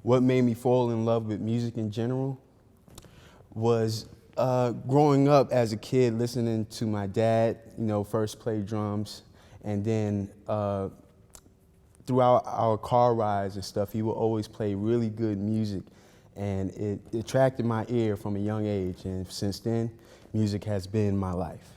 what made me fall in love with music in general was growing up as a kid, listening to my dad, first play drums, and then throughout our car rides and stuff, he would always play really good music, and it attracted my ear from a young age, and since then, music has been my life.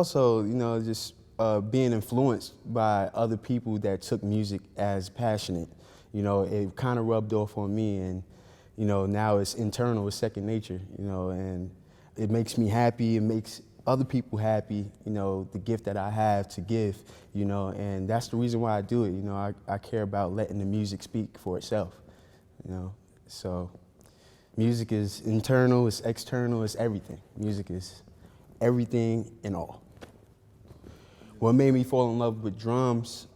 also, just being influenced by other people that took music as passionate. It kind of rubbed off on me, and now it's internal, it's second nature. And it makes me happy. It makes other people happy. The gift that I have to give. And that's the reason why I do it. I care about letting the music speak for itself. So music is internal, it's external, it's everything. Music is everything and all. What made me fall in love with drums?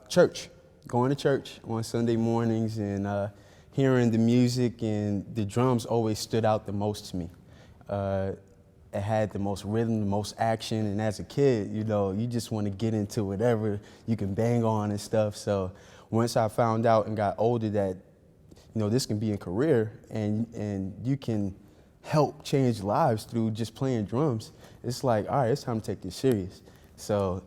Church. Going to church on Sunday mornings and hearing the music, and the drums always stood out the most to me. It had the most rhythm, the most action, and as a kid, you just want to get into whatever you can bang on and stuff. So once I found out and got older that, this can be a career and you can help change lives through just playing drums, it's like, all right, it's time to take this serious. So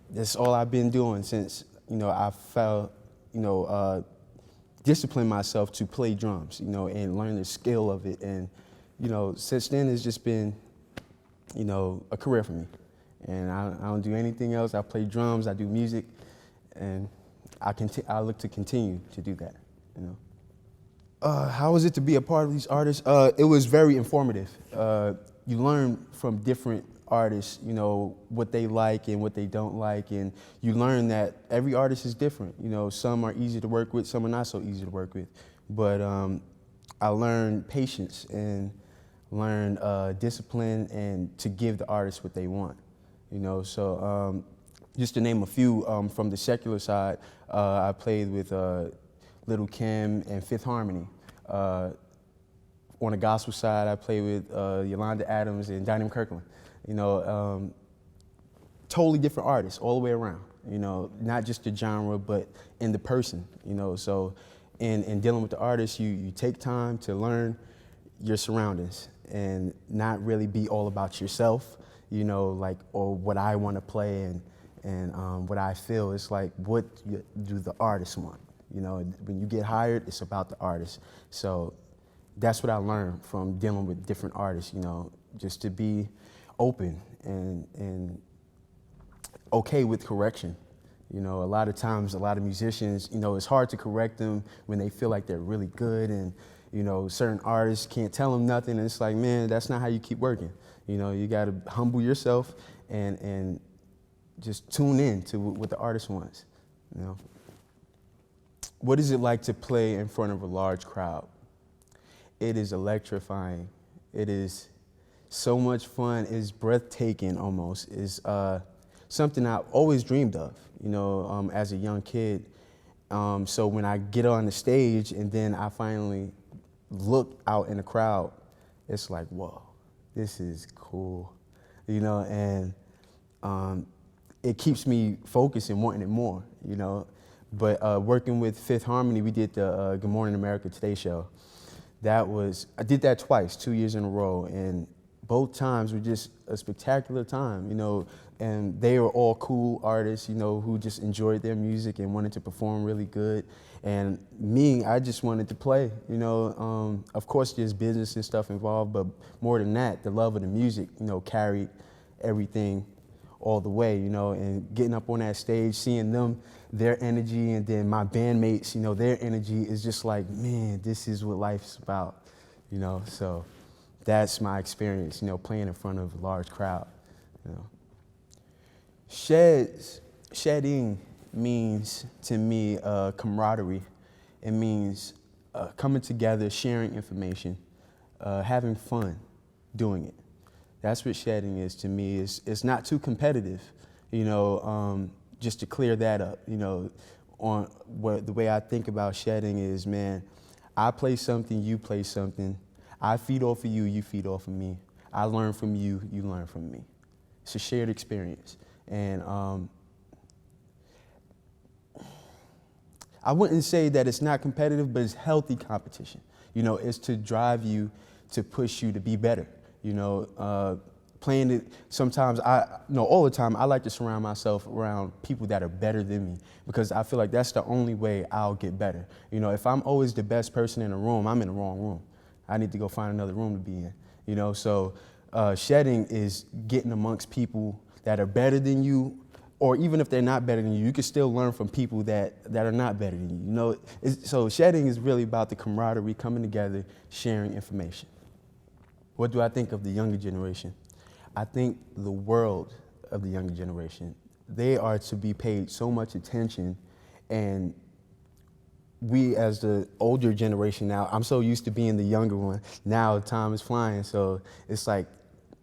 that's all I've been doing since, I felt, discipline myself to play drums, and learn the skill of it. And, since then it's just been, a career for me. And I don't do anything else. I play drums, I do music, and I look to continue to do that, How was it to be a part of these artists? It was very informative. You learn from different artists, what they like and what they don't like, and you learn that every artist is different. Some are easy to work with, some are not so easy to work with. But I learned patience and learned discipline and to give the artists what they want. So just to name a few from the secular side, I played with Little Kim and Fifth Harmony. On the gospel side, I played with Yolanda Adams and Donnie Kirkland. Totally different artists all the way around. Not just the genre, but in the person. So in dealing with the artists, you take time to learn your surroundings and not really be all about yourself. Or what I want to play and what I feel. It's like, what do the artists want? When you get hired, it's about the artist. So that's what I learned from dealing with different artists, just to be open and okay with correction. A lot of times, a lot of musicians, it's hard to correct them when they feel like they're really good, and, certain artists can't tell them nothing, and it's like, man, that's not how you keep working. You got to humble yourself and just tune in to what the artist wants, What is it like to play in front of a large crowd? It is electrifying. It is so much fun. It's breathtaking almost. It's something I've always dreamed of, as a young kid. So when I get on the stage and then I finally look out in the crowd, it's like, whoa, this is cool, and it keeps me focused and wanting it more, But working with Fifth Harmony, we did the Good Morning America Today show. I did that twice, 2 years in a row, and both times were just a spectacular time, and they were all cool artists, who just enjoyed their music and wanted to perform really good. And me, I just wanted to play, Of course, there's business and stuff involved, but more than that, the love of the music, carried everything all the way, and getting up on that stage, seeing them, their energy, and then my bandmates, their energy is just like, man, this is what life's about, So that's my experience, playing in front of a large crowd, Shedding means to me camaraderie. It means coming together, sharing information, having fun doing it. That's what shedding is to me. It's not too competitive, just to clear that up, on the way I think about shedding is, man, I play something, you play something. I feed off of you, you feed off of me. I learn from you, you learn from me. It's a shared experience. And I wouldn't say that it's not competitive, but it's healthy competition. It's to drive you, to push you to be better. Playing it, sometimes all the time, I like to surround myself around people that are better than me, because I feel like that's the only way I'll get better. If I'm always the best person in a room, I'm in the wrong room. I need to go find another room to be in. So Shedding is getting amongst people that are better than you, or even if they're not better than you, you can still learn from people that are not better than you. You know, so shedding is really about the camaraderie, coming together, sharing information. What do I think of the younger generation? I think the world of the younger generation. They are to be paid so much attention, and we as the older generation now, I'm so used to being the younger one. Now time is flying, so it's like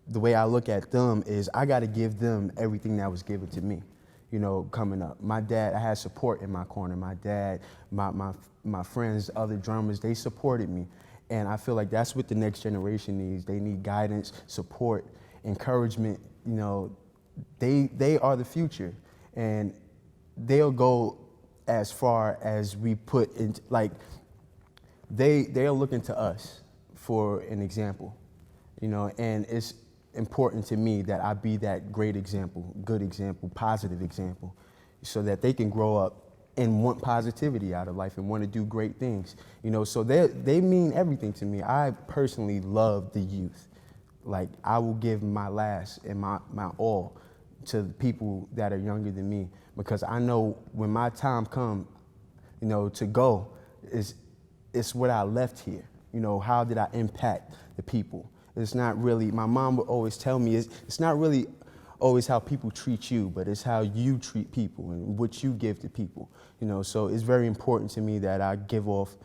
the way I look at them is I got to give them everything that was given to me, you know, coming up. My dad, I had support in my corner. My dad, my friends, other drummers, they supported me. And I feel like that's what the next generation needs. They need guidance, support, encouragement. You know, they are the future, and they'll go as far as we put in, like, they are looking to us for an example, you know, and it's important to me that I be that great example, good example, positive example, so that they can grow up and want positivity out of life and want to do great things, you know. So they mean everything to me. I personally love the youth. Like, I will give my last and my all to the people that are younger than me, because I know when my time come, you know, to go, it's what I left here. You know, how did I impact the people? It's not really, my mom would always tell me, it's not really always how people treat you, but it's how you treat people and what you give to people. You know, so it's very important to me that I give off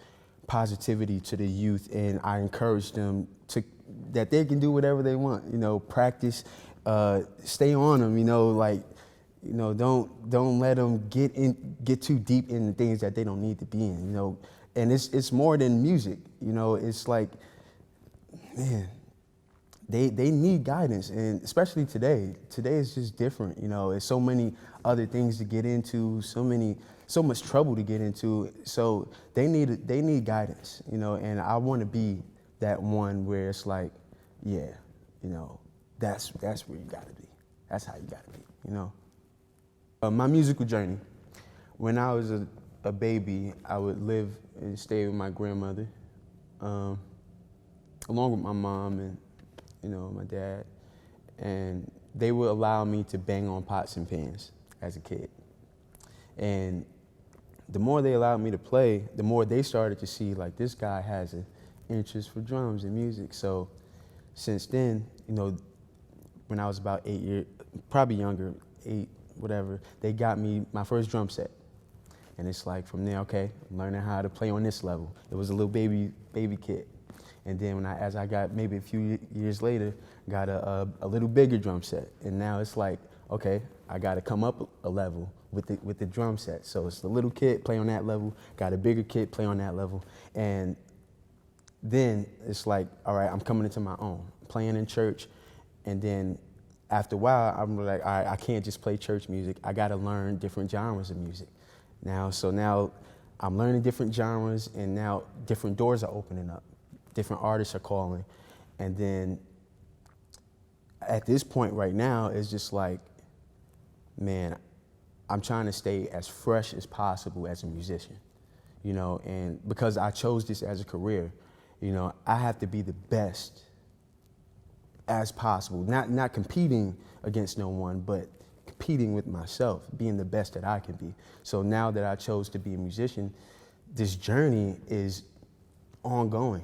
positivity to the youth, and I encourage them that they can do whatever they want. You know, practice, stay on them. You know, like, you know, don't let them get too deep in the things that they don't need to be in. You know, and it's more than music. You know, it's like, man, they need guidance, and especially today. Today is just different. You know, there's so many other things to get into, so much trouble to get into. So they need guidance. You know, and I want to be that one where it's like, yeah, you know, that's where you gotta be. That's how you gotta be. You know, my musical journey. When I was a baby, I would live and stay with my grandmother, along with my mom and, you know, my dad, and they would allow me to bang on pots and pans as a kid. And the more they allowed me to play, the more they started to see, like, this guy has an interest for drums and music. So since then, you know, when I was about 8 years, probably younger, 8, whatever, they got me my first drum set. And it's like, from there, okay, I'm learning how to play on this level. It was a little baby kit. And then as I got, maybe a few years later, got a little bigger drum set. And now it's like, okay, I got to come up a level with the drum set. So it's the little kit, play on that level, got a bigger kit, play on that level. And then it's like, all right, I'm coming into my own, playing in church. And then after a while, I'm like, all right, I can't just play church music. I got to learn different genres of music. So now I'm learning different genres, and now different doors are opening up. Different artists are calling. And then at this point right now, it's just like, man, I'm trying to stay as fresh as possible as a musician, you know, and because I chose this as a career, you know, I have to be the best as possible, not competing against no one, but competing with myself, being the best that I can be. So now that I chose to be a musician, this journey is ongoing.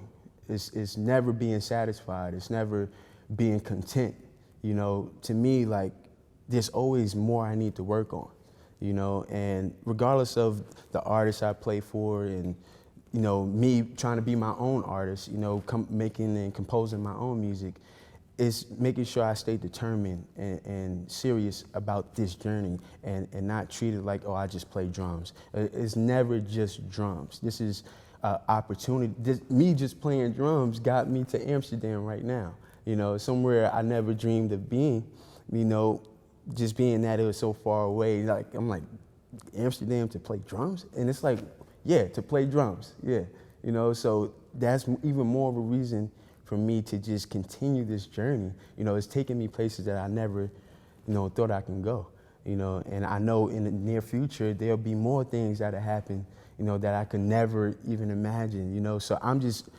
It's never being satisfied. It's never being content. You know, to me, like, there's always more I need to work on, you know, and regardless of the artists I play for and, you know, me trying to be my own artist, you know, making and composing my own music, is making sure I stay determined and serious about this journey and not treat it like, oh, I just play drums. It's never just drums. This is opportunity. Me just playing drums got me to Amsterdam right now. You know, somewhere I never dreamed of being, you know, just being that it was so far away. Like, I'm like, Amsterdam to play drums? And it's like, yeah, to play drums, yeah. You know, so that's even more of a reason for me to just continue this journey. You know, it's taking me places that I never, you know, thought I can go. You know, and I know in the near future, there'll be more things that'll happen, you know, that I could never even imagine, you know. So I'm just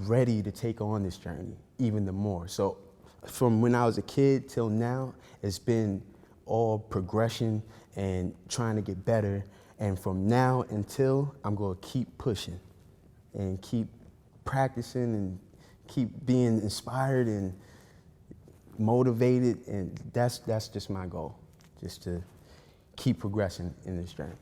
ready to take on this journey. even the more. So from when I was a kid till now, it's been all progression and trying to get better. And from now until, I'm going to keep pushing and keep practicing and keep being inspired and motivated. And that's just my goal, just to keep progressing in this journey.